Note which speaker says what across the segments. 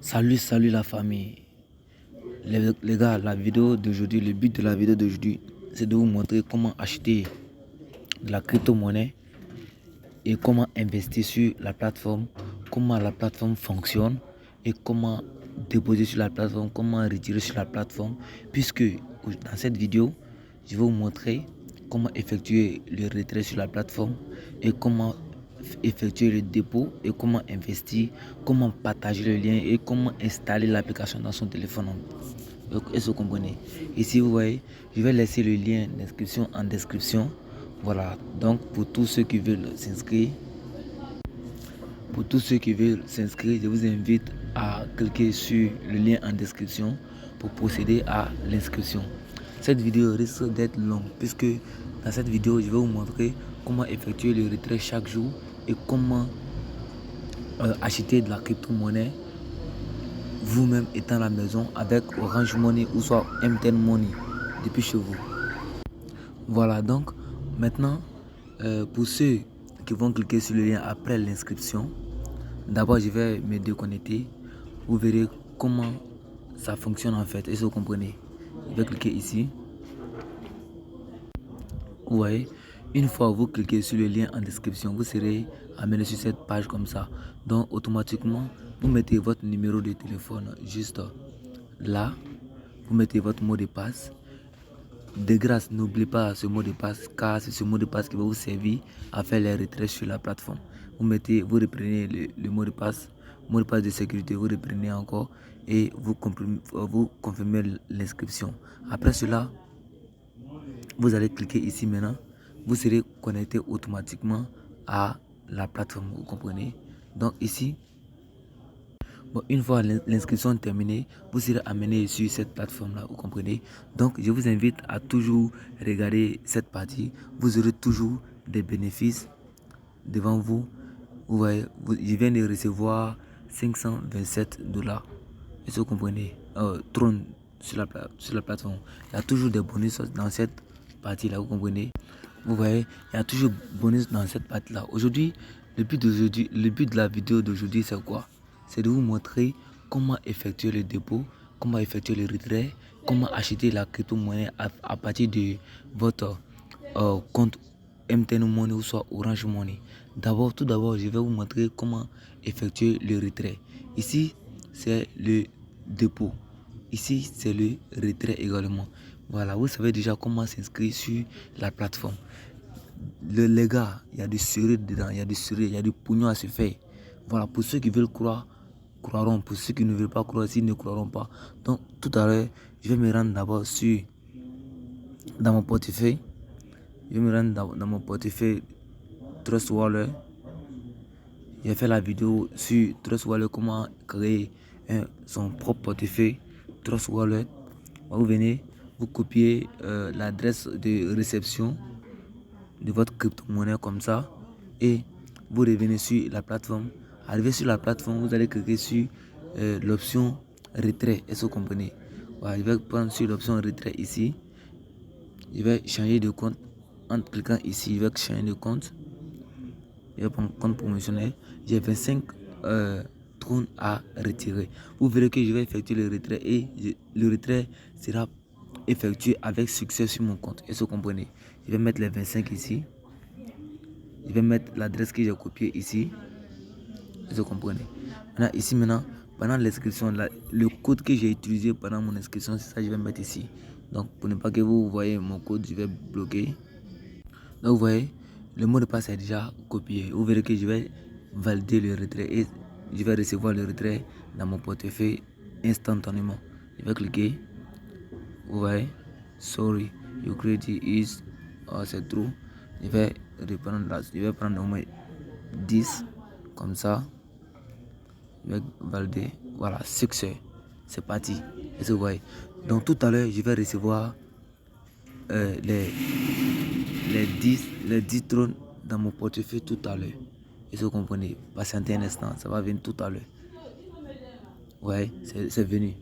Speaker 1: Salut la famille. Les gars, la vidéo d'aujourd'hui, le but de la vidéo d'aujourd'hui, c'est de vous montrer comment acheter de la crypto-monnaie et comment investir sur la plateforme, comment la plateforme fonctionne et comment déposer sur la plateforme, comment retirer sur la plateforme. Puisque dans cette vidéo, je vais vous montrer comment effectuer le retrait sur la plateforme et comment effectuer le dépôt et comment investir, comment partager le lien et comment installer l'application dans son téléphone. Est-ce que vous comprenez? Ici, vous voyez, je vais laisser le lien d'inscription en description. Voilà, donc pour tous ceux qui veulent s'inscrire, je vous invite à cliquer sur le lien en description pour procéder à l'inscription. Cette vidéo risque d'être longue puisque dans cette vidéo, je vais vous montrer comment effectuer le retrait chaque jour et comment acheter de la crypto-monnaie vous-même étant à la maison avec Orange Money ou soit MTN Money depuis chez vous. Voilà, donc maintenant, pour ceux qui vont cliquer sur le lien après l'inscription, d'abord je vais me déconnecter. Vous verrez comment ça fonctionne en fait. Est-ce que vous comprenez? Je vais cliquer ici. Vous voyez, une fois que vous cliquez sur le lien en description, vous serez amené sur cette page comme ça. Donc automatiquement, vous mettez votre numéro de téléphone juste là. Vous mettez votre mot de passe. De grâce, n'oubliez pas ce mot de passe car c'est ce mot de passe qui va vous servir à faire les retraits sur la plateforme. Vous reprenez le mot de passe de sécurité, vous reprenez encore et vous confirmez l'inscription. Après cela, vous allez cliquer ici maintenant. Vous serez connecté automatiquement à la plateforme, vous comprenez? Donc ici, une fois l'inscription terminée, vous serez amené sur cette plateforme-là, vous comprenez? Donc, je vous invite à toujours regarder cette partie. Vous aurez toujours des bénéfices devant vous. Vous voyez, je viens de recevoir 527 $. Est-ce que vous comprenez? Trône sur la plateforme. Il y a toujours des bonus dans cette partie-là, vous comprenez? Vous voyez, il y a toujours bonus dans cette partie-là. Aujourd'hui, le but de la vidéo d'aujourd'hui, c'est quoi? C'est de vous montrer comment effectuer le dépôt, comment effectuer le retrait, comment acheter la crypto-monnaie à partir de votre compte MTN Money ou soit Orange Money. Tout d'abord, je vais vous montrer comment effectuer le retrait. Ici, c'est le dépôt. Ici, c'est le retrait également. Voilà, vous savez déjà comment s'inscrire sur la plateforme. Les gars, il y a du sérieux dedans, il y a du pognon à se faire. Voilà, pour ceux qui veulent croire, croiront. Pour ceux qui ne veulent pas croire, s'ils ne croiront pas. Donc, tout à l'heure, je vais me rendre d'abord dans mon portefeuille. Je vais me rendre dans mon portefeuille Trust Wallet. J'ai fait la vidéo sur Trust Wallet, comment créer son propre portefeuille Trust Wallet. Vous venez, vous copiez l'adresse de réception de votre crypto-monnaie comme ça et vous revenez sur la plateforme. Arrivé sur la plateforme, vous allez cliquer sur l'option retrait. Est-ce que vous comprenez? Voilà, je vais prendre sur l'option retrait ici. Je vais changer de compte en cliquant ici. Je vais changer de compte. Je vais prendre compte promotionnel. J'ai 25 trônes à retirer. Vous verrez que je vais effectuer le retrait et le retrait sera effectué avec succès sur mon compte. Est-ce que vous comprenez? Je vais mettre les 25 ici. Je vais mettre l'adresse que j'ai copiée ici. Est-ce que vous comprenez? Maintenant, pendant l'inscription, le code que j'ai utilisé pendant mon inscription, c'est ça que je vais mettre ici. Donc, pour ne pas que vous voyez mon code, je vais bloquer. Donc, vous voyez, le mot de passe est déjà copié. Vous verrez que je vais valider le retrait et je vais recevoir le retrait dans mon portefeuille instantanément. Je vais cliquer. Vous voyez, sorry, your credit is, c'est true. Je vais prendre au moins 10 comme ça. Je vais valider. Voilà, succès. C'est parti. Est-ce que vous voyez? Donc tout à l'heure, je vais recevoir les 10 trônes dans mon portefeuille tout à l'heure. Est-ce que vous comprenez? Patientez un instant, ça va venir tout à l'heure. Ouais, c'est venu.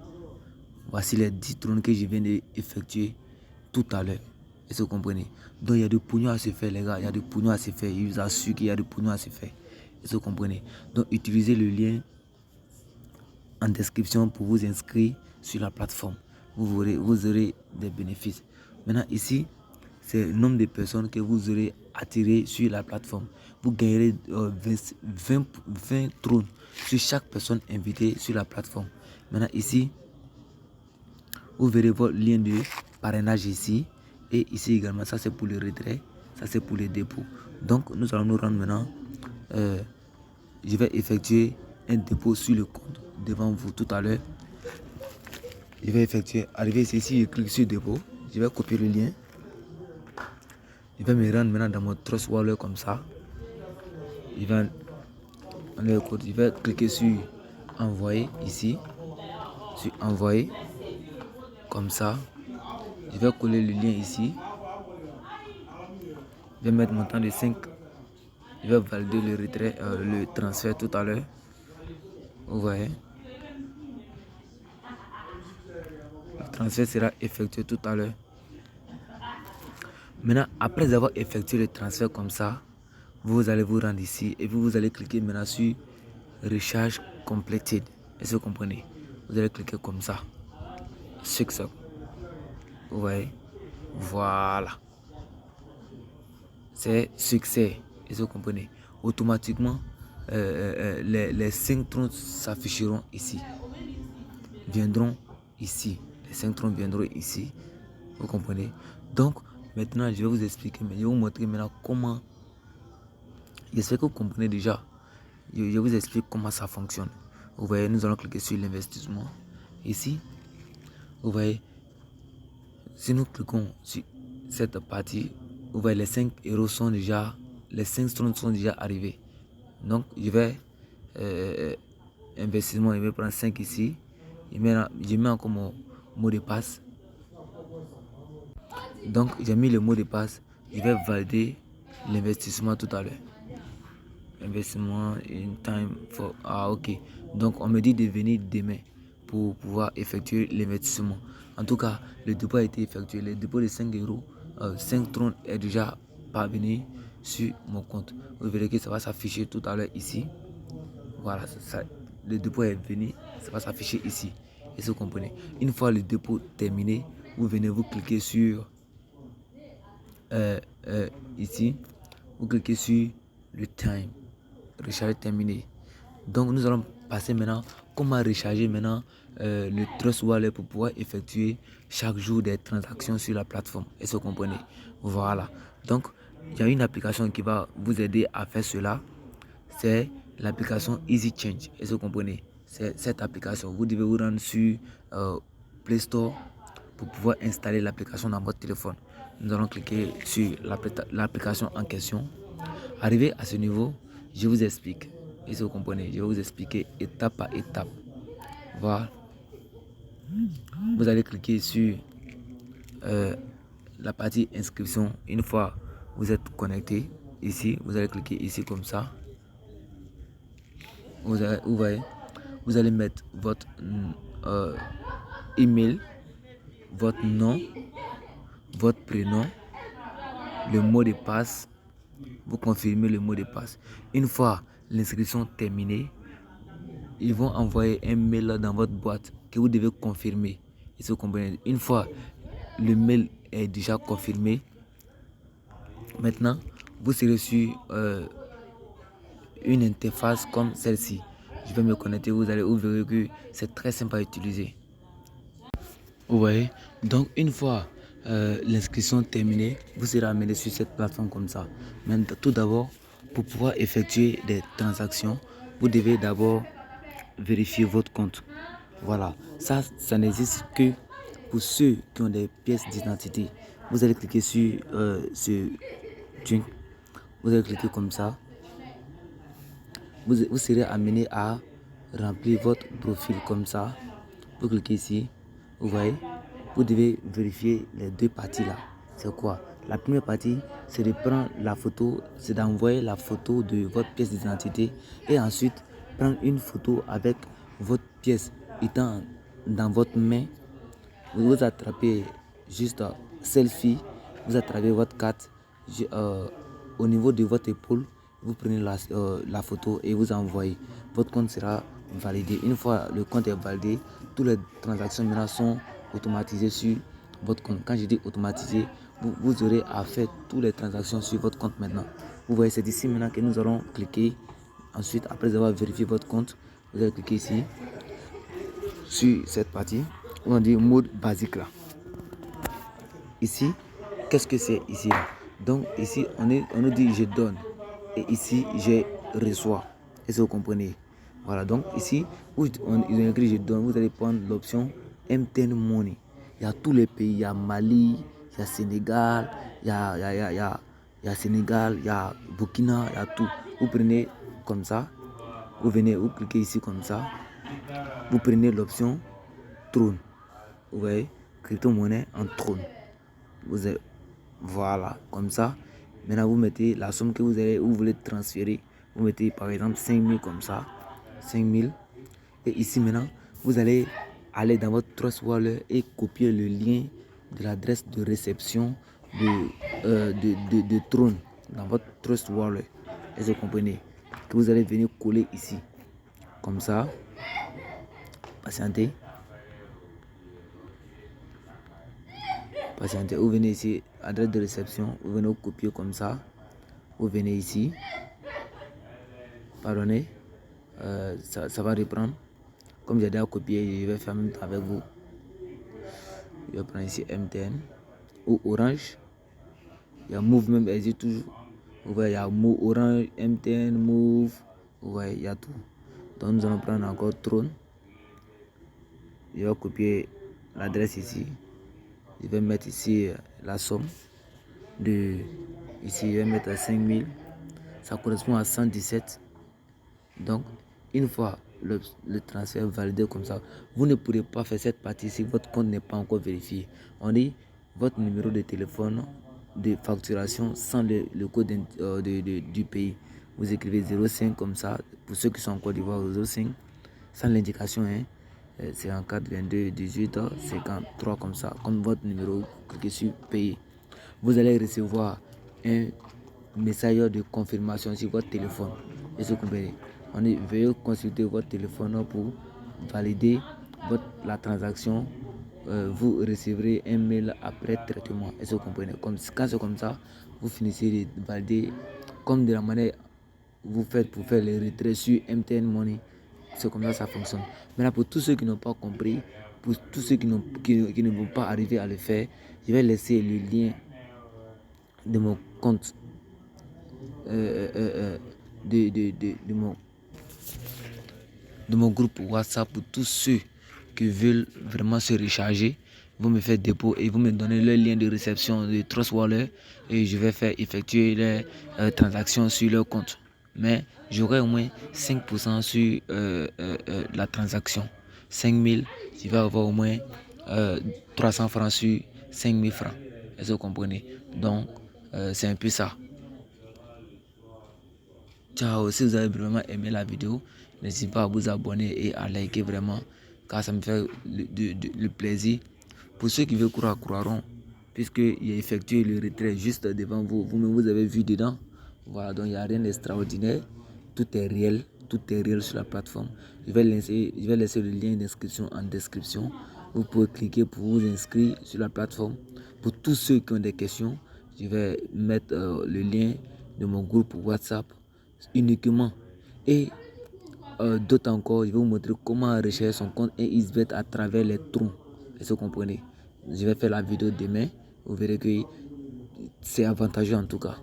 Speaker 1: Voici les 10 trônes que je viens d'effectuer tout à l'heure. Est-ce que vous comprenez? Donc il y a du pognon à se faire, les gars. Il y a du pognon à se faire. Je vous assure qu'il y a du pognon à se faire. Est-ce que vous comprenez? Donc utilisez le lien en description pour vous inscrire sur la plateforme. Vous aurez des bénéfices. Maintenant ici, c'est le nombre de personnes que vous aurez attiré sur la plateforme. Vous gagnerez 20 trônes sur chaque personne invitée sur la plateforme. Maintenant ici, vous verrez votre lien de parrainage ici. Et ici également, ça c'est pour le retrait, ça c'est pour le dépôt. Donc nous allons nous rendre maintenant. Je vais effectuer un dépôt sur le compte devant vous tout à l'heure. Je vais arriver ici, je clique sur dépôt. Je vais copier le lien. Je vais me rendre maintenant dans mon Trust Wallet comme ça. Je vais cliquer sur envoyer ici. Sur envoyer. Comme ça. Je vais coller le lien ici. Je vais mettre mon temps de 5. Je vais valider le retrait, le transfert tout à l'heure. Vous voyez. Le transfert sera effectué tout à l'heure. Maintenant, après avoir effectué le transfert comme ça, vous allez vous rendre ici et vous allez cliquer maintenant sur Recharge Completed. Est-ce que vous comprenez? Vous allez cliquer comme ça. Success. Vous voyez? Voilà. C'est succès. Est-ce que vous comprenez? Automatiquement, les 5 trônes s'afficheront ici. Viendront ici. Les 5 trônes viendront ici. Vous comprenez? Donc, maintenant, je vais vous expliquer, mais je vais vous montrer maintenant comment. J'espère que vous comprenez déjà. Je vous explique comment ça fonctionne. Vous voyez, nous allons cliquer sur l'investissement. Ici, vous voyez, si nous cliquons sur cette partie, vous voyez, les 5 euros sont déjà, les 5 trônes sont déjà arrivés. Donc, je vais, investissement, je vais prendre 5 ici. Je mets encore mon mot de passe. Donc, j'ai mis le mot de passe. Je vais valider l'investissement tout à l'heure. Investissement in time for... Ah, ok. Donc, on me dit de venir demain pour pouvoir effectuer l'investissement. En tout cas, le dépôt a été effectué. Le dépôt de 5 euros, 5 trônes est déjà parvenu sur mon compte. Vous verrez que ça va s'afficher tout à l'heure ici. Voilà, ça, le dépôt est venu. Ça va s'afficher ici. Et vous comprenez. Une fois le dépôt terminé, vous venez vous cliquer sur... ici, vous cliquez sur le time. Recharger terminé. Donc nous allons passer maintenant comment recharger maintenant le Trust Wallet pour pouvoir effectuer chaque jour des transactions sur la plateforme. Est-ce que vous comprenez? Voilà. Donc il y a une application qui va vous aider à faire cela. C'est l'application Easy Change. Est-ce que vous comprenez? C'est cette application. Vous devez vous rendre sur Play Store pour pouvoir installer l'application dans votre téléphone. Nous allons cliquer sur l'application en question. Arrivé à ce niveau, je vous explique. Et si vous comprenez, je vais vous expliquer étape par étape. Voilà. Vous allez cliquer sur la partie inscription. Une fois vous êtes connecté, ici, vous allez cliquer ici comme ça. Vous allez mettre votre email, votre nom, votre prénom, le mot de passe. Vous confirmez le mot de passe. Une fois l'inscription terminée, ils vont envoyer un mail dans votre boîte que vous devez confirmer. Et vous comprenez. Une fois le mail est déjà confirmé, maintenant vous serez sur une interface comme celle-ci. Je vais me connecter, vous verrez que c'est très simple à utiliser. Vous voyez. Donc une fois l'inscription terminée, vous serez amené sur cette plateforme comme ça. Mais tout d'abord, pour pouvoir effectuer des transactions, vous devez d'abord vérifier votre compte. Voilà, ça n'existe que pour ceux qui ont des pièces d'identité. Vous allez cliquer sur ce truc, vous allez cliquer comme ça. Vous serez amené à remplir votre profil comme ça. Vous cliquez ici, vous voyez. Vous devez vérifier les deux parties là. C'est quoi? La première partie, c'est de prendre la photo, c'est d'envoyer la photo de votre pièce d'identité et ensuite prendre une photo avec votre pièce étant dans votre main. Vous attrapez juste selfie, vous attrapez votre carte au niveau de votre épaule, vous prenez la photo et vous envoyez. Votre compte sera validé. Une fois le compte est validé, toutes les transactions maintenant sont automatisées sur votre compte. Quand je dis automatisé, vous aurez à faire toutes les transactions sur votre compte maintenant. Vous voyez, c'est ici maintenant que nous allons cliquer. Ensuite, après avoir vérifié votre compte, vous allez cliquer ici sur cette partie où on dit mode basique là. Ici, qu'est-ce que c'est ici là? Donc ici, on nous dit je donne et ici je reçois. Est-ce que vous comprenez? Voilà, donc ici, où ils ont écrit je donne, vous allez prendre l'option MTN Money. Il y a tous les pays, il y a Mali, il y a Sénégal, il y a Sénégal, il y a Burkina, il y a tout. Vous prenez comme ça, vous venez, vous cliquez ici comme ça, vous prenez l'option trône. Vous voyez, crypto-monnaie en trône. Vous avez, voilà, comme ça. Maintenant, vous mettez la somme que vous voulez transférer. Vous mettez par exemple 5000 comme ça. 5000. Et ici maintenant, vous allez aller dans votre Trust Wallet et copier le lien de l'adresse de réception de Trône dans votre Trust Wallet. Est-ce que vous comprenez? Que vous allez venir coller ici. Comme ça. Patientez. Patientez. Vous venez ici, adresse de réception. Vous venez copier comme ça. Vous venez ici. Pardonnez. Ça va reprendre. Comme j'ai déjà copié, je vais faire même temps avec vous. Je vais prendre ici MTN ou Orange. Il y a Move même, elle dit toujours. Vous voyez, il y a Orange, MTN, Move. Vous voyez, il y a tout. Donc nous allons prendre encore Trône. Je vais copier l'adresse ici. Je vais mettre ici la somme de. Ici, je vais mettre à 5000. Ça correspond à 117. Donc, une fois le transfert validé comme ça, vous ne pourrez pas faire cette partie si votre compte n'est pas encore vérifié. On dit votre numéro de téléphone de facturation sans le code du pays. Vous écrivez 05 comme ça. Pour ceux qui sont en Côte d'Ivoire, 05 sans l'indication. 54 22 18 53 comme ça, comme votre numéro, cliquez sur payer. Vous allez recevoir un message de confirmation sur votre téléphone. Et ce que vous comprenez, on dit veuillez consulter votre téléphone pour valider la transaction. Vous recevrez un mail après traitement. Et ce que vous comprenez, quand c'est comme ça, vous finissez de valider comme de la manière vous faites pour faire les retraits sur MTN Money. C'est comme ça ça fonctionne. Maintenant, pour tous ceux qui n'ont pas compris, pour tous ceux qui ne vont pas arriver à le faire, je vais laisser le lien de mon compte de mon groupe WhatsApp pour tous ceux qui veulent vraiment se recharger. Vous me faites dépôt et vous me donnez le lien de réception de Trust Wallet et je vais faire effectuer les transactions sur leur compte. Mais j'aurai au moins 5% sur la transaction. 5000, je vais avoir au moins 300 francs sur 5000 francs. Est-ce que vous comprenez? Donc, c'est un peu ça. Ciao, si vous avez vraiment aimé la vidéo, n'hésitez pas à vous abonner et à liker vraiment, car ça me fait le plaisir. Pour ceux qui veulent croiront, puisqu'il a effectué le retrait juste devant vous, vous-même vous avez vu dedans. Voilà, donc il n'y a rien d'extraordinaire, tout est réel sur la plateforme. Je vais laisser le lien d'inscription en description. Vous pouvez cliquer pour vous inscrire sur la plateforme. Pour tous ceux qui ont des questions, je vais mettre le lien de mon groupe WhatsApp uniquement. Et d'autres encore, je vais vous montrer comment rechercher son compte et XBET à travers les trous. Est-ce que vous comprenez? Je vais faire la vidéo demain. Vous verrez que c'est avantageux en tout cas.